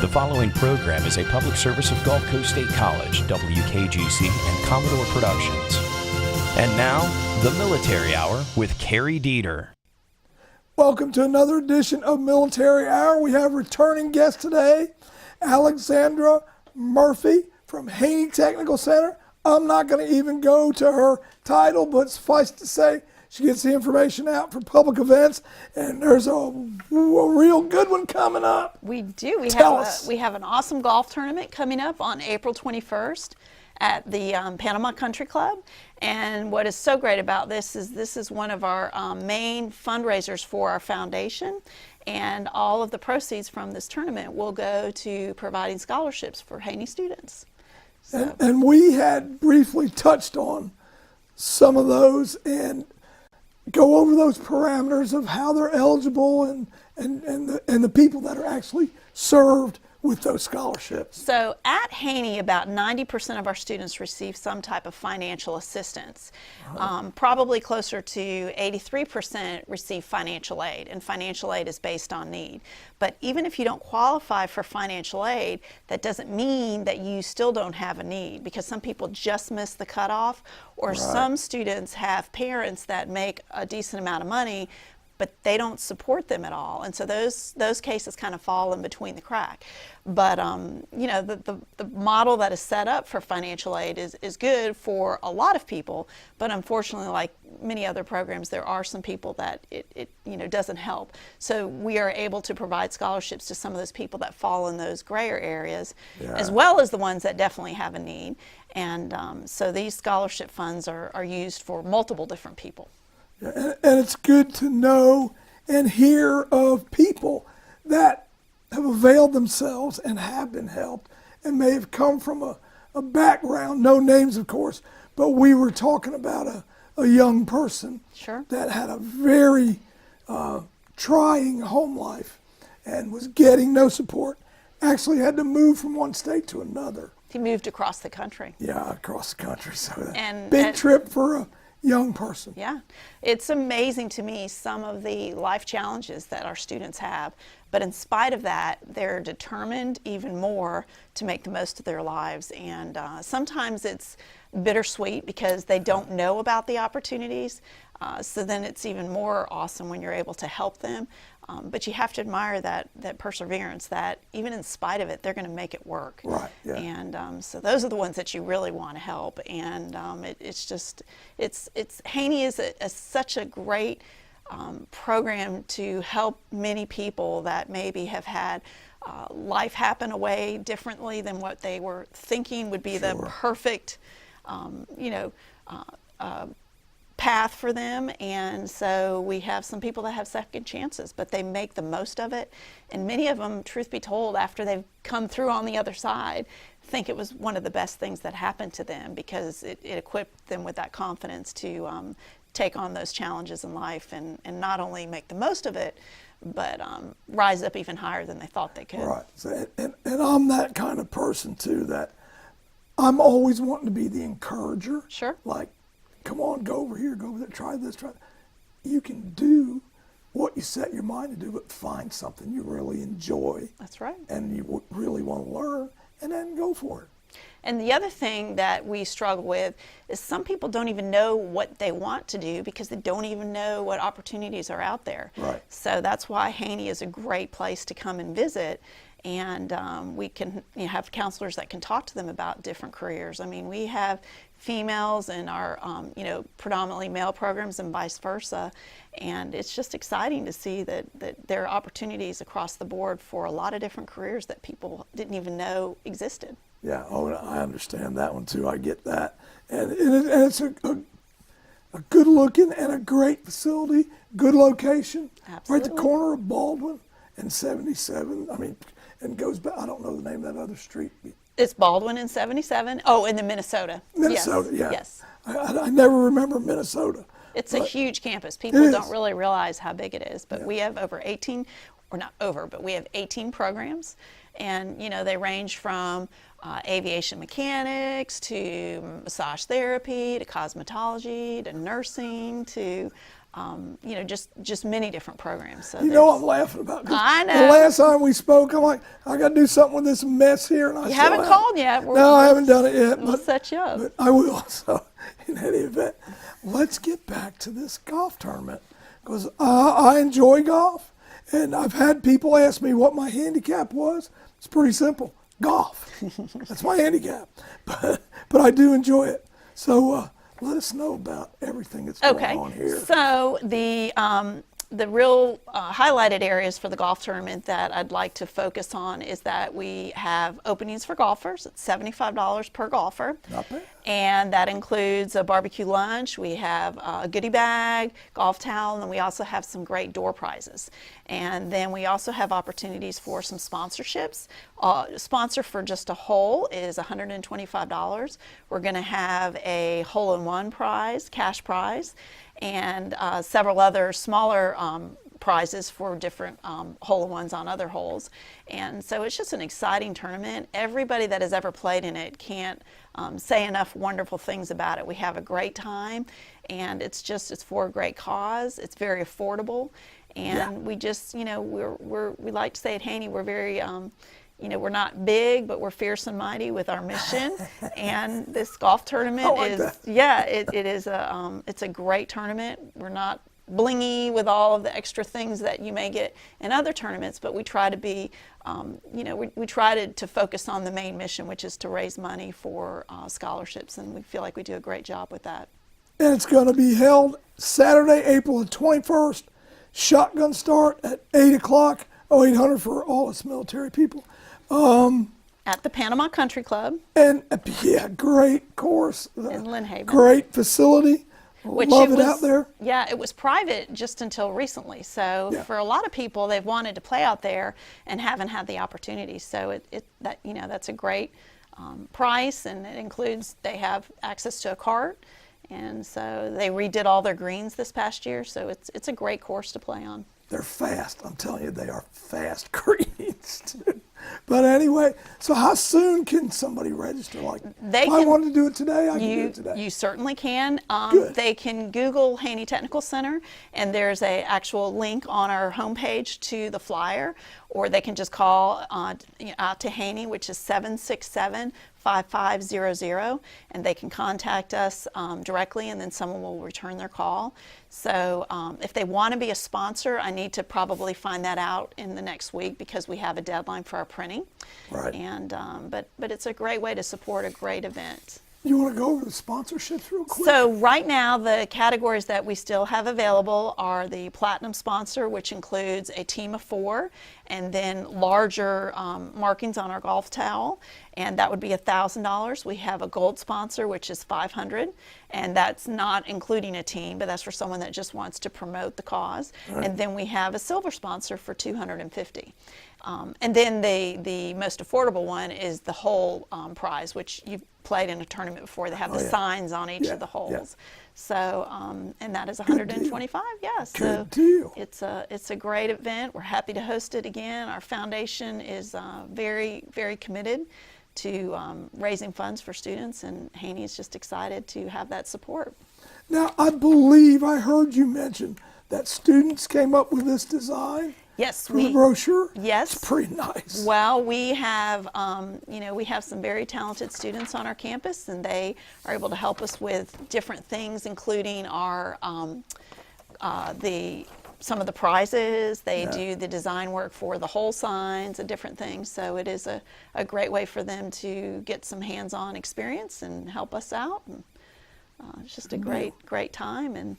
The following program is a public service of Gulf Coast State College, WKGC, and Commodore Productions. And now, the Military Hour with Cary Dieter. Welcome to another edition of Military Hour. We have returning guest today, Alexandra Murphy from Haney Technical Center. I'm not going to even go to her title, but suffice to say, she gets the information out for public events, and there's a real good one coming up. We do. We have an awesome golf tournament coming up on April 21st at the Panama Country Club. And what is so great about this is one of our main fundraisers for our foundation. And all of the proceeds from this tournament will go to providing scholarships for Haney students. So. And we had briefly touched on some of those and go over those parameters of how they're eligible and the people that are actually served with those scholarships. So at Haney, about 90% of our students receive some type of financial assistance. Probably closer to 83% receive financial aid, and financial aid is based on need. But even if you don't qualify for financial aid, that doesn't mean that you still don't have a need, because some people just miss the cutoff, or some students have parents that make a decent amount of money, but they don't support them at all, and so those cases kind of fall in between the crack. But you know, the model that is set up for financial aid is good for a lot of people, but unfortunately, like many other programs, there are some people that it doesn't help. So we are able to provide scholarships to some of those people that fall in those grayer areas, as well as the ones that definitely have a need. And so these scholarship funds are used for multiple different people. And it's good to know and hear of people that have availed themselves and have been helped and may have come from a background, no names of course, but we were talking about a young person that had a very trying home life and was getting no support, actually had to move from one state to another. He moved across the country. Yeah, across the country. So and big trip for a young person. Yeah, it's amazing to me some of the life challenges that our students have, but in spite of that, they're determined even more to make the most of their lives. And sometimes it's bittersweet because they don't know about the opportunities, so then it's even more awesome when you're able to help them. But you have to admire that perseverance, that even in spite of it, they're going to make it work. Right. Yeah. And so those are the ones that you really want to help. And Haney is such a great program to help many people that maybe have had life happen away differently than what they were thinking would be the perfect, path for them. And so we have some people that have second chances, but they make the most of it. And many of them, truth be told, after they've come through on the other side, think it was one of the best things that happened to them, because it equipped them with that confidence to take on those challenges in life and not only make the most of it, but rise up even higher than they thought they could. Right. So, and I'm that kind of person too, that I'm always wanting to be the encourager. Sure. Like, come on, go over here, go over there, try this, try that. You can do what you set your mind to do, but find something you really enjoy. That's right. And you really want to learn, and then go for it. And the other thing that we struggle with is some people don't even know what they want to do because they don't even know what opportunities are out there. Right. So that's why Haney is a great place to come and visit. And we can have counselors that can talk to them about different careers. I mean, we have females in our predominantly male programs and vice versa, and it's just exciting to see that there are opportunities across the board for a lot of different careers that people didn't even know existed. Yeah, I understand that one too. I get that, and it's a good looking and a great facility, good location, Absolutely. Right at the corner of Baldwin and 77. I mean, and goes back. I don't know the name of that other street. It's Baldwin and 77. Oh, in the Minnesota. Minnesota, yeah. Yes. I never remember Minnesota. It's a huge campus. People don't really realize how big it is, but we have we have 18 programs, and they range from aviation mechanics to massage therapy to cosmetology to nursing to you know, just many different programs. So You know I'm laughing about, 'cause I know. the last time we spoke, I'm like, I got to do something with this mess here. And I You still haven't called yet. No, I haven't done it yet. We'll but, set you up. But I will. So in any event, let's get back to this golf tournament, because I enjoy golf. And I've had people ask me what my handicap was. It's pretty simple. Golf. That's my handicap. But I do enjoy it. So let us know about everything that's going on here. So the real highlighted areas for the golf tournament that I'd like to focus on is that we have openings for golfers. It's $75 per golfer. Not bad. And that includes a barbecue lunch. We have a goodie bag, golf towel, and we also have some great door prizes. And then we also have opportunities for some sponsorships. Sponsor for just a hole is $125. We're going to have a hole-in-one prize, cash prize, and several other smaller prizes for different hole-in-ones on other holes. And so it's just an exciting tournament. Everybody that has ever played in it can't say enough wonderful things about it. We have a great time, and it's for a great cause. It's very affordable, and we just, you know, we like to say at Haney, we're very you know, we're not big, but we're fierce and mighty with our mission. And this golf tournament it's a great tournament. We're not blingy with all of the extra things that you may get in other tournaments, but we try to be, you know, we try to focus on the main mission, which is to raise money for scholarships, and we feel like we do a great job with that. And it's going to be held Saturday, April the 21st. Shotgun start at 8 o'clock. 0800 for all us military people. At the Panama Country Club. And yeah, great course. In Lynn Haven. Great facility. Love it out there. Yeah, it was private just until recently. So for a lot of people, they've wanted to play out there and haven't had the opportunity. So you know, that's a great price, and it includes, they have access to a cart, and so they redid all their greens this past year. So it's a great course to play on. They're fast. I'm telling you, they are fast greens too. But anyway, so how soon can somebody register? Like, if I wanted to do it today, I can do it today. You certainly can. Good. They can Google Haney Technical Center, and there's an actual link on our homepage to the flyer, or they can just call out to Haney, which is 767-5500, and they can contact us directly, and then someone will return their call. So if they want to be a sponsor, I need to probably find that out in the next week, because we have a deadline for our printing. Right. And but it's a great way to support a great event. You want to go over the sponsorships real quick? So right now, the categories that we still have available are the Platinum sponsor, which includes a team of 4, and then larger markings on our golf towel, and that would be $1,000. We have a Gold sponsor, which is $500, and that's not including a team, but that's for someone that just wants to promote the cause. Right. And then we have a Silver sponsor for $250. And then the most affordable one is the hole prize, which you've played in a tournament before. They have the signs on each of the holes. Yeah. So, and that is $125. Yeah, so good deal. It's a great event. We're happy to host it again. Our foundation is very, very committed to raising funds for students, and Haney is just excited to have that support. Now, I believe I heard you mention that students came up with this design. Yes, for the brochure. Yes, it's pretty nice. Well, we have, you know, we have some very talented students on our campus, and they are able to help us with different things, including our some of the prizes. They do the design work for the hole signs and different things. So it is a great way for them to get some hands-on experience and help us out. And, it's just a great time. And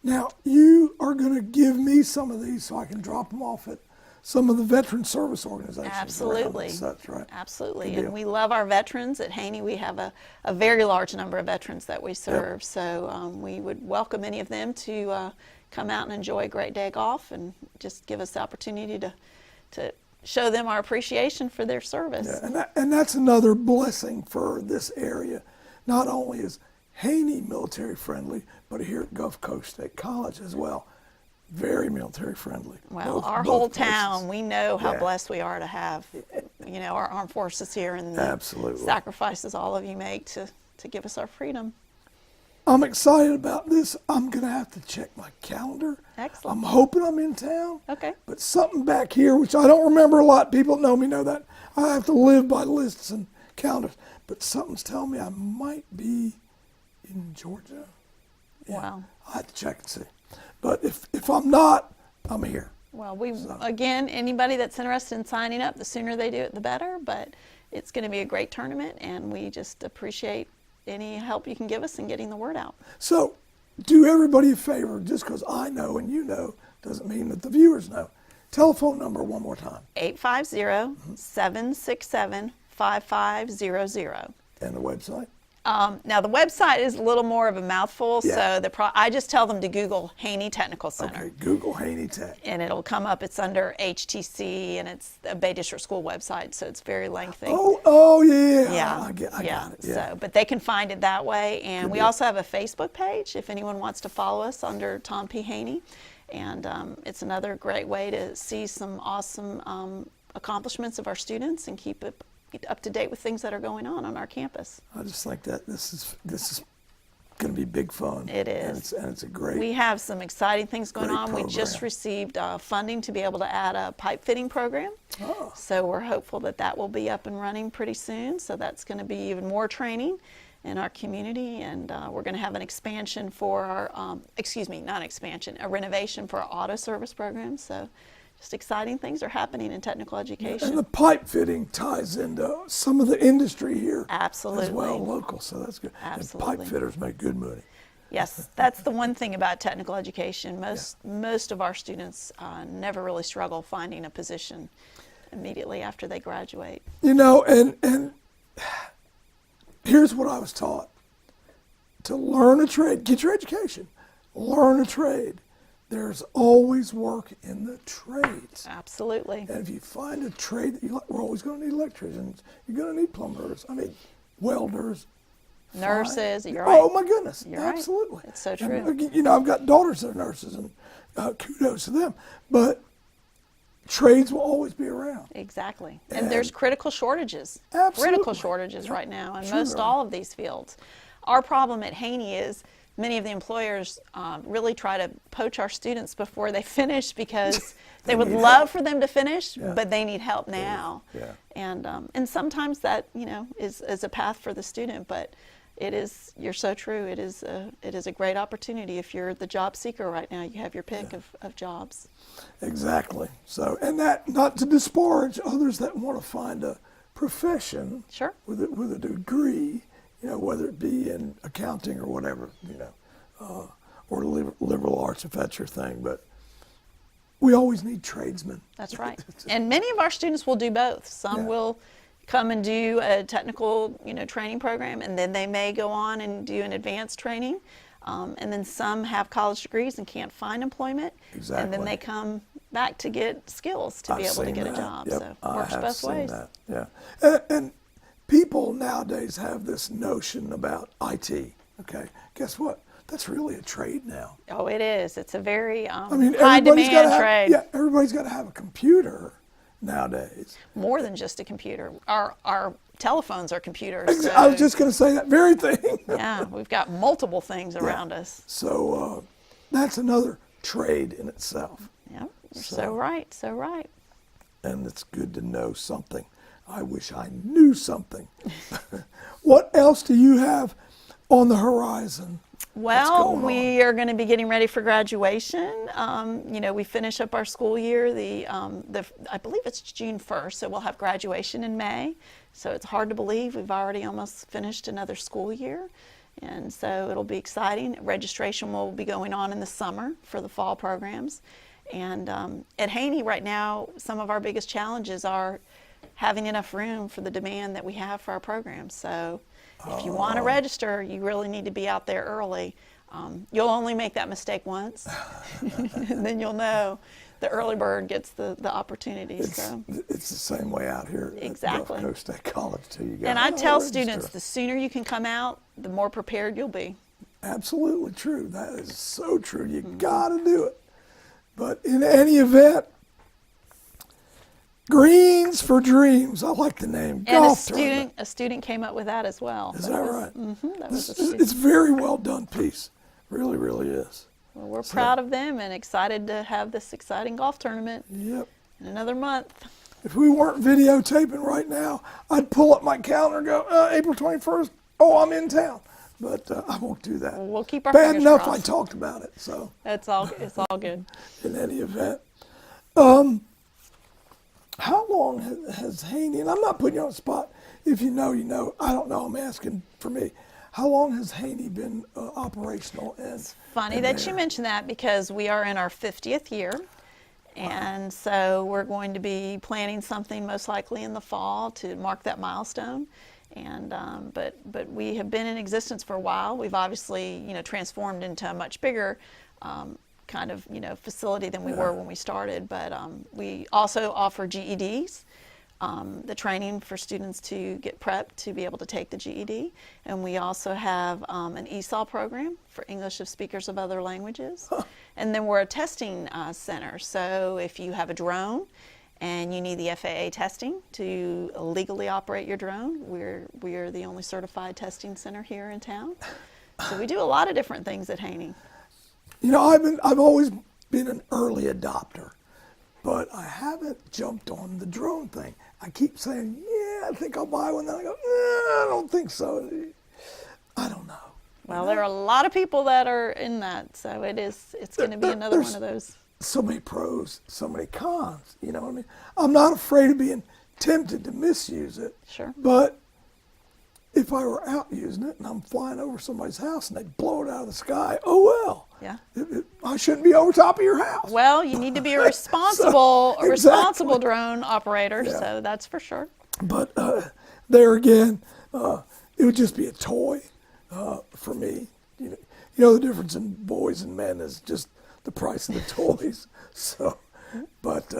now, you are going to give me some of these so I can drop them off at some of the veteran service organizations. Absolutely. And such, right? Absolutely. And we love our veterans. At Haney, we have a very large number of veterans that we serve. Yep. So we would welcome any of them to come out and enjoy a great day of golf, and just give us the opportunity to show them our appreciation for their service. Yeah, and that's another blessing for this area. Not only is Haney military friendly, but here at Gulf Coast State College as well, very military friendly. Well, our whole town, we know how blessed we are to have, you know, our armed forces here, and the sacrifices all of you make to give us our freedom. I'm excited about this. I'm going to have to check my calendar. Excellent. I'm hoping I'm in town. Okay. But something back here, which I don't remember a lot, people that know me know that. I have to live by lists and calendars. But something's telling me I might be in Georgia. Yeah, Wow. I have to check and see. But if I'm not, I'm here. Well, again, anybody that's interested in signing up, the sooner they do it, the better. But it's going to be a great tournament, and we just appreciate any help you can give us in getting the word out. So, do everybody a favor, just because I know and you know doesn't mean that the viewers know. Telephone number one more time. 850-767-5500. And the website? Now, the website is a little more of a mouthful, Yeah. so I just tell them to Google Haney Technical Center. Okay, Google Haney Tech. And it'll come up. It's under HTC, and it's a Bay District School website, so it's very lengthy. Oh yeah. Yeah, I got it. Yeah. So, but they can find it that way, and we also have a Facebook page if anyone wants to follow us under Tom P. Haney, and it's another great way to see some awesome accomplishments of our students and keep up to date with things that are going on our campus. I just think that this is going to be big fun. It is. And it's a great. We have some exciting things going great on. We just program. received funding to be able to add a pipe fitting program. Oh. So we're hopeful that will be up and running pretty soon. So that's going to be even more training in our community. And we're going to have an expansion for our, not expansion, a renovation for our auto service program. So just exciting things are happening in technical education. And the pipe fitting ties into some of the industry here. Absolutely. As well, local, so that's good. Absolutely. And pipe fitters make good money. Yes, that's the one thing about technical education. Most of our students never really struggle finding a position immediately after they graduate. You know, and here's what I was taught. To learn a trade, get your education, learn a trade. There's always work in the trades. Absolutely. And if you find a trade that you like, we're always going to need electricians. You're going to need plumbers. I mean, welders. Nurses. Fine. You're right. Oh, my goodness. You're right. Absolutely. It's so true. And, you know, I've got daughters that are nurses, and kudos to them. But trades will always be around. Exactly. And there's critical shortages. Absolutely. Critical shortages right now in most all of these fields. Our problem at Haney is many of the employers really try to poach our students before they finish because they would love for them to finish, but they need help now. Yeah. And sometimes that is a path for the student, but you're so true. It is a great opportunity if you're the job seeker right now. You have your pick of jobs. Exactly. So, and that not to disparage others that want to find a profession. Sure. With a degree. You know, whether it be in accounting or whatever, or liberal arts, if that's your thing. But we always need tradesmen. That's right. And many of our students will do both. Some will come and do a technical, training program, and then they may go on and do an advanced training. And then some have college degrees and can't find employment. Exactly. And then they come back to get skills to be able to get a job. Yep. So it works both ways. That. Yeah. And people nowadays have this notion about IT. Okay, guess what? That's really a trade now. Oh, it is. It's a very high high-demand trade. Yeah, everybody's got to have a computer nowadays. More than just a computer. Our telephones are computers. So, I was just going to say that very thing. yeah, we've got multiple things around us. So that's another trade in itself. Yeah, you're so right, so right. And it's good to know something. I wish I knew something. What else do you have on the horizon? Well, we are going to be getting ready for graduation. We finish up our school year. I believe it's June 1st, so we'll have graduation in May. So it's hard to believe we've already almost finished another school year. And so it'll be exciting. Registration will be going on in the summer for the fall programs. And at Haney right now, some of our biggest challenges are having enough room for the demand that we have for our programs. So if you want to register, you really need to be out there early. You'll only make that mistake once, and then you'll know the early bird gets the opportunity. It's the same way out here at Gulf Coast State College too. And I tell students, the sooner you can come out, the more prepared you'll be. Absolutely true. That is so true. You got to do it. But in any event, Greens for Dreams. I like the name. And Golf tournament. a student came up with that as well. Is that right? That was a It's student. very well done piece. Really, really is. Well, we're proud of them and excited to have this exciting golf tournament Yep. in another month. If we weren't videotaping right now, I'd pull up my calendar and go, April 21st, oh, I'm in town. But I won't do that. We'll keep our Bad fingers enough crossed. I talked about it, so It's all good. in any event. How long has Haney, and I'm not putting you on the spot, if you know, you know, I don't know, I'm asking for me. How long has Haney been operational? Funny that you mention that because we are in our 50th year. And so we're going to be planning something most likely in the fall to mark that milestone. And but we have been in existence for a while. We've obviously transformed into a much bigger kind of facility than we were when we started. But we also offer GEDs, the training for students to get prepped to be able to take the GED. And we also have an ESOL program for English of speakers of other languages. And then we're a testing center. So if you have a drone and you need the FAA testing to legally operate your drone, we're the only certified testing center here in town. So we do a lot of different things at Haney. I've always been an early adopter, but I haven't jumped on the drone thing. I keep saying, yeah, I think I'll buy one. Then I go, I don't think so. I don't know. Well, there are a lot of people that are in that, so it's going to be another one of those. So many pros, so many cons. You know what I mean? I'm not afraid of being tempted to misuse it. Sure. But if I were out using it and I'm flying over somebody's house and they blow it out of the sky, oh well. Yeah. I shouldn't be over top of your house. Well, you need to be a responsible Exactly. drone operator, Yeah. so that's for sure. But there again, it would just be a toy for me. You know the difference in boys and men is just the price of the toys. So, but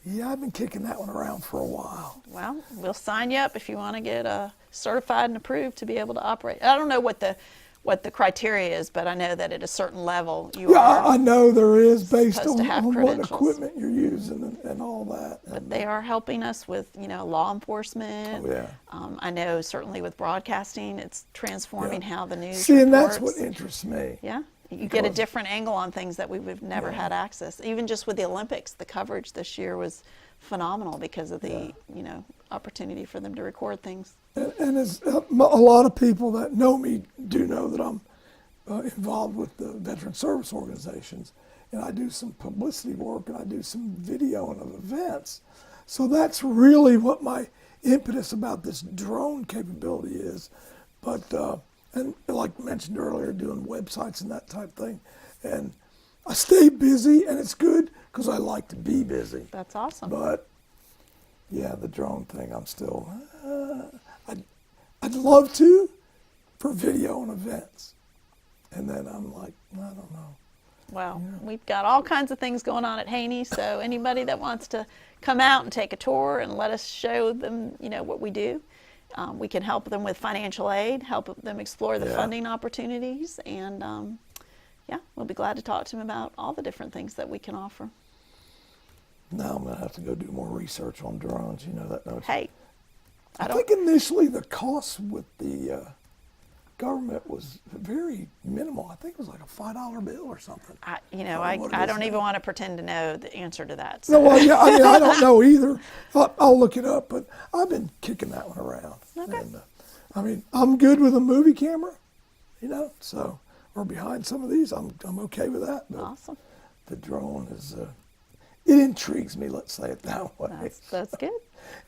yeah, I've been kicking that one around for a while. Well, we'll sign you up if you want to get certified and approved to be able to operate. I don't know what the criteria is, but I know that at a certain level you are. I know there is based supposed to have on what credentials. equipment you're using and all that. But they are helping us with, law enforcement. Oh, yeah. I know certainly with broadcasting, it's transforming how the news See, and that's reports. what interests me. Yeah, you get a Because- different angle on things that we've never had access. Even just with the Olympics, the coverage this year was phenomenal because of the, opportunity for them to record things. And as a lot of people that know me do know that I'm involved with the veteran service organizations, and I do some publicity work and I do some videoing of events. So that's really what my impetus about this drone capability is. But and like mentioned earlier, doing websites and that type thing, and I stay busy, and it's good because I like to be busy. That's awesome. But yeah, the drone thing, I'm still. I'd love to for video and events, and then I'm like, I don't know. Well, we've got all kinds of things going on at Haney, so anybody that wants to come out and take a tour and let us show them, what we do, we can help them with financial aid, help them explore the funding opportunities, and we'll be glad to talk to them about all the different things that we can offer. Now I'm gonna have to go do more research on drones. That notion. Hey, I think initially the cost with the government was very minimal. I think it was like a $5 bill or something. I what it I is don't even now. want to pretend to know the answer to that. No, So. well, yeah, I don't know either. I'll look it up, but I've been kicking that one around. Okay. And I'm good with a movie camera, so or behind some of these, I'm okay with that. But Awesome. the drone is it intrigues me. Let's say it that way. That's good.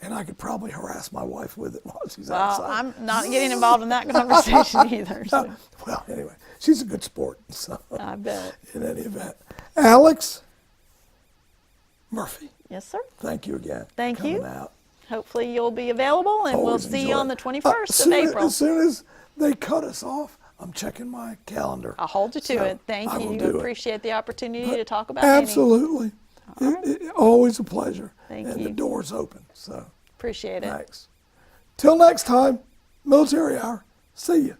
And I could probably harass my wife with it while she's Well, outside. I'm not getting involved in that conversation either. So. Well, anyway, she's a good sport. So I bet. in any event, Alex Murphy, Yes, sir. thank you again. Thank for coming you. Out. Hopefully you'll be available, and we'll Always see you enjoy on the it. 21st of April. As soon as they cut us off, I'm checking my calendar. I'll hold you to So it. Thank I will you. do it. Appreciate the opportunity to talk about Haney. Absolutely. All right. Always a pleasure. Thank and you. the door's open. So Appreciate it. thanks. Till next time, Military Hour. See you.